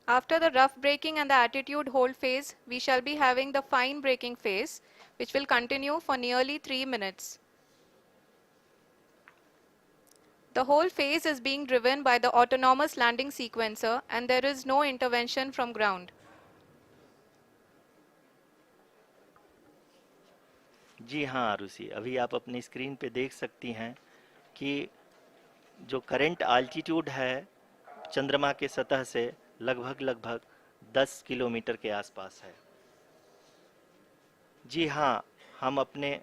After the rough braking and the attitude hold phase, we shall be having the fine braking phase, which will continue for nearly 3 minutes. The whole phase is being driven by the autonomous landing sequencer and there is no intervention from ground. जी हाँ आरुषि, अभी आप अपनी screen पे देख सकती हैं कि जो करंट आल्टीट्यूड है चंद्रमा के सतह से लगभग 10 किलोमीटर के आसपास है। जी हाँ, हम अपने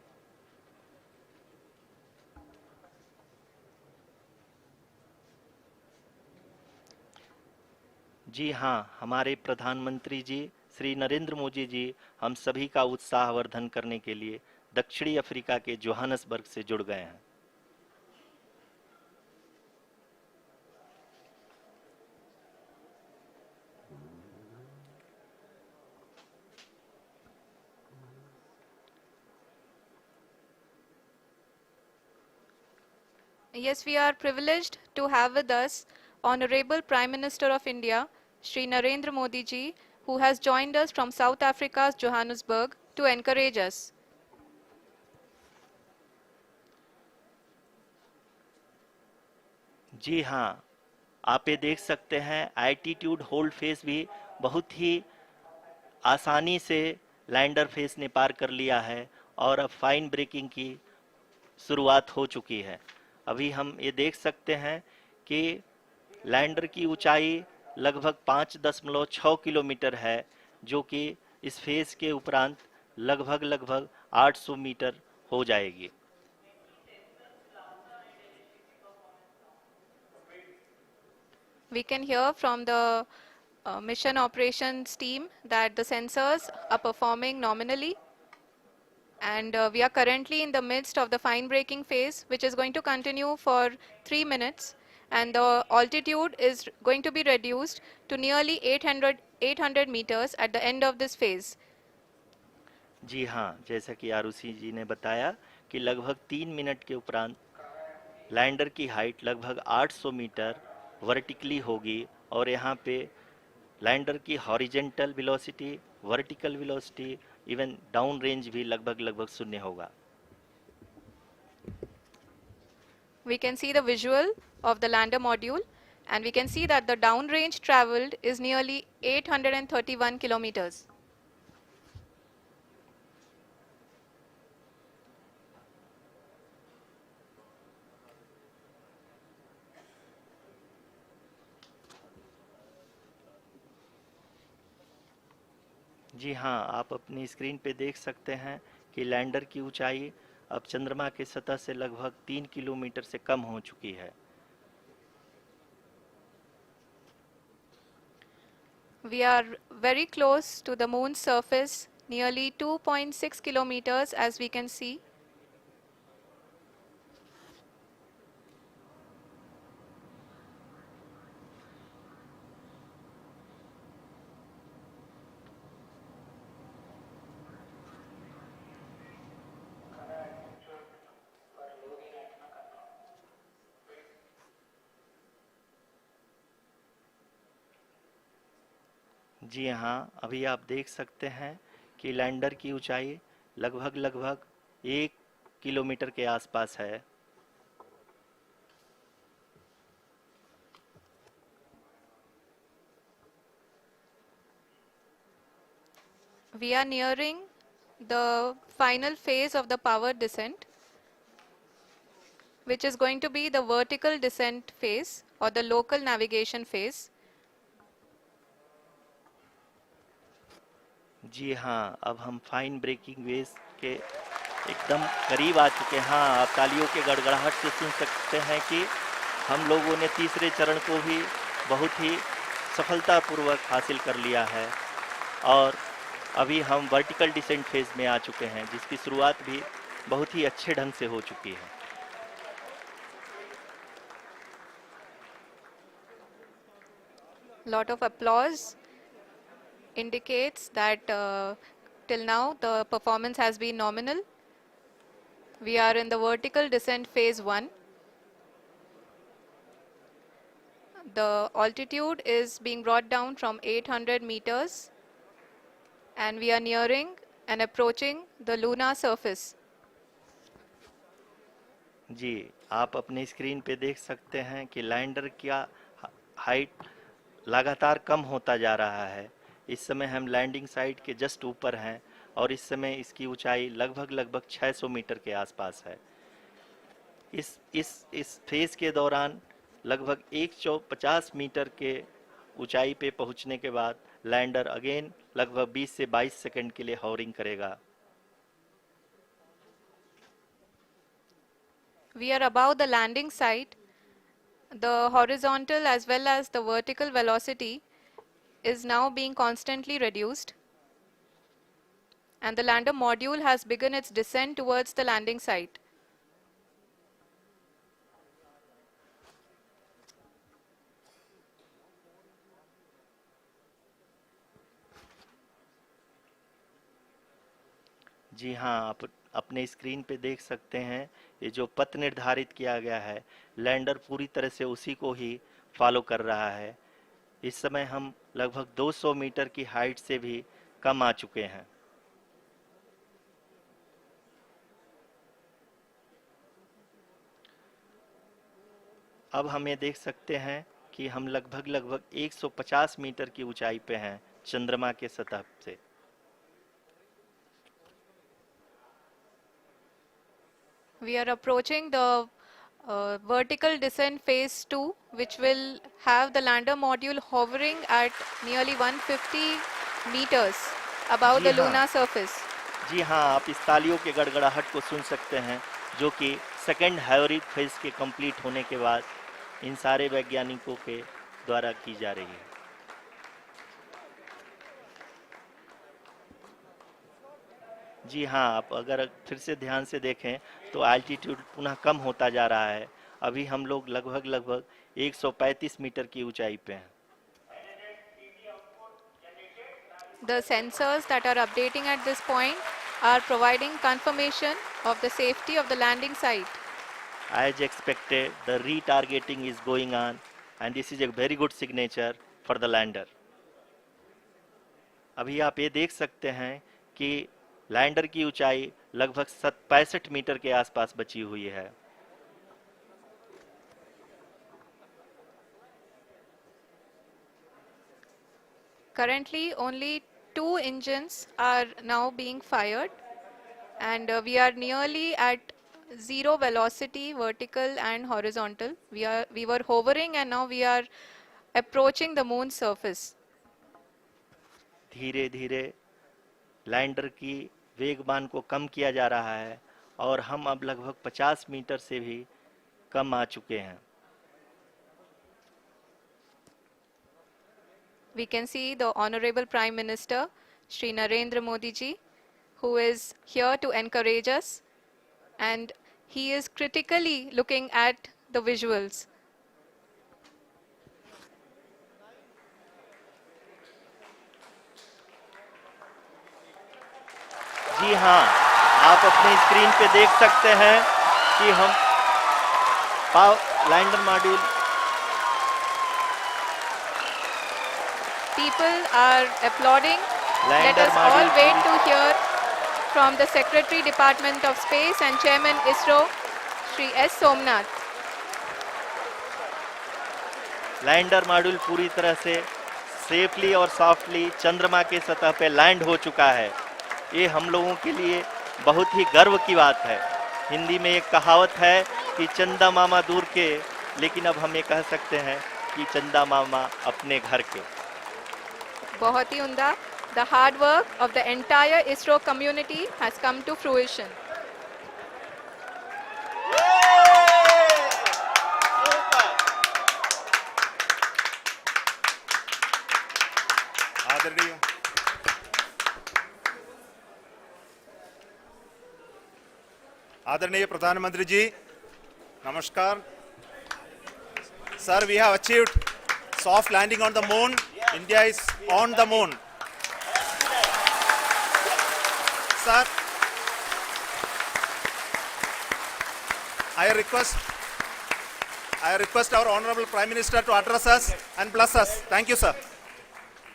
जी हाँ, हमारे प्रधानमंत्री जी श्री नरेंद्र मोदी जी हम सभी का उत्साहवर्धन करने के लिए दक्षिणी अफ्रीका के जोहानसबर्ग से जुड़ गए हैं। Yes, we are privileged to have with us Honorable Prime Minister of India, Shri Narendra Modi ji, who has joined us from South Africa's Johannesburg to encourage us. जी हाँ, आप ये देख सकते हैं एल्टीट्यूड होल्ड फेस भी बहुत ही आसानी से लैंडर फेस ने पार कर लिया है और अब फाइन ब्रेकिंग की शुरुआत हो चुकी है। अभी हम ये देख सकते हैं कि लैंडर की ऊंचाई लगभग 5.6 किलोमीटर है, जो कि इस फेज के उपरांत लगभग 800 मीटर हो जाएगी। We can hear from the mission operations team that the sensors are performing nominally and we are currently in the midst of the fine braking phase, which is going to continue for 3 minutes and the altitude is going to be reduced to nearly 800 meters at the end of this phase. जी हाँ, जैसा कि आरुषि जी ने बताया कि लगभग 3 minute के उपरांत lander की हाइट लगभग 800 मीटर वर्टिकली होगी और यहाँ पे लैंडर की horizontal velocity, vertical velocity, even down range भी लगभग शून्य होगा। We can see the visual of the lander module and we can see that the downrange traveled is nearly 831 kilometers. जी हाँ, आप अपनी स्क्रीन पे देख सकते हैं कि लैंडर की ऊंचाई अब चंद्रमा के सतह से लगभग 3 किलोमीटर से कम हो चुकी है। We are very close to the moon's surface, nearly 2.6 kilometers as we can see. जी हाँ, अभी आप देख सकते हैं कि लैंडर की ऊंचाई लगभग 1 किलोमीटर के आसपास है। We are nearing the final phase of the power descent, which is going to be the vertical descent phase or the local navigation phase. जी हाँ, अब हम फाइन ब्रेकिंग वेव के एकदम करीब आ चुके हैं। हाँ, आप तालियों के गड़गड़ाहट से सुन सकते हैं कि हम लोगों ने तीसरे चरण को भी बहुत ही सफलतापूर्वक हासिल कर लिया है और अभी हम वर्टिकल डिसेंट फेज में आ चुके हैं, जिसकी शुरुआत भी बहुत ही अच्छे ढंग से हो चुकी है। Lot of applause indicates that till now the performance has been nominal. We are in the vertical descent phase 1. The altitude is being brought down from 800 meters and we are nearing and approaching the lunar surface. जी, आप अपनी screen पे देख सकते हैं कि lander का height लगातार कम होता जा रहा है। इस समय हम लैंडिंग साइट के जस्ट ऊपर हैं और इस समय इसकी ऊंचाई लगभग 600 मीटर के आसपास है। इस फेज के दौरान लगभग 150 मीटर के ऊंचाई पे पहुंचने के बाद लैंडर अगेन लगभग 20 से 22 सेकंड के लिए हॉवरिंग करेगा। We are above the landing site. The horizontal as well as the vertical velocity is now being constantly reduced. And the lander module has begun its descent towards the landing site. जी हाँ, आप अपने screen पे देख सकते हैं ये जो पथ निर्धारित किया गया है, लैंडर पूरी तरह से उसी को ही फॉलो कर रहा है। इस समय हम लगभग 200 मीटर की हाइट से भी कम आ चुके हैं। अब हम ये देख सकते हैं कि हम लगभग 150 मीटर की ऊंचाई पे हैं चंद्रमा के सतह से। We are approaching the vertical descent phase 2, which will have the lander module hovering at nearly 150 meters above ji the हाँ, lunar surface. जी हाँ, आप इस तालियों के गड़गड़ाहट को सुन सकते हैं जो कि सेकंड हाइवरिक फेज के कंप्लीट होने के बाद इन सारे वैज्ञानिकों के द्वारा की जा रही है। जी हाँ, आप अगर फिर से ध्यान से देखें तो एल्टीट्यूड पुनः कम होता जा रहा है। अभी हम लोग लगभग 135 मीटर की ऊंचाई पे हैं। The sensors that are updating at this point are providing confirmation of the safety of the landing site. As expected, the retargeting is going on and this is a very good signature for the lander. अभी आप ये देख सकते हैं कि lander की ऊंचाई लगभग 65 मीटर के आसपास बची हुई है। Currently, only 2 engines are now being fired, and we are nearly at zero velocity, vertical and horizontal. We were hovering, and now we are approaching the moon's surface. धीरे धीरे लैंडर की वेगमान को कम किया जा रहा है और हम अब लगभग 50 मीटर से भी कम आ चुके हैं। We can see the Honorable Prime Minister, Shri Narendra Modi ji, who is here to encourage us, and he is critically looking at the visuals. जी हाँ, आप अपनी स्क्रीन पे देख सकते हैं कि हम lander module People are applauding. Let lander us all module wait to hear from the Secretary Department of Space and Chairman ISRO, Shri S. Somnath. Lander module पूरी तरह से सेफली और सॉफ्टली चंद्रमा के सतह पे लैंड हो चुका है। ये हम लोगों के लिए बहुत ही गर्व की बात है। हिंदी में एक कहावत है कि चंदा मामा दूर के, लेकिन अब हम ये कह सकते हैं कि चंदा मामा अपने घर के। बहुत ही उम्दा. The hard work of the entire ISRO community has come to fruition. आदरणीय प्रधानमंत्री जी, नमस्कार। Sir, we have achieved soft landing on the moon. India is on the moon. Sir, I request I request our Honorable Prime Minister to address us and bless us. Thank you, sir.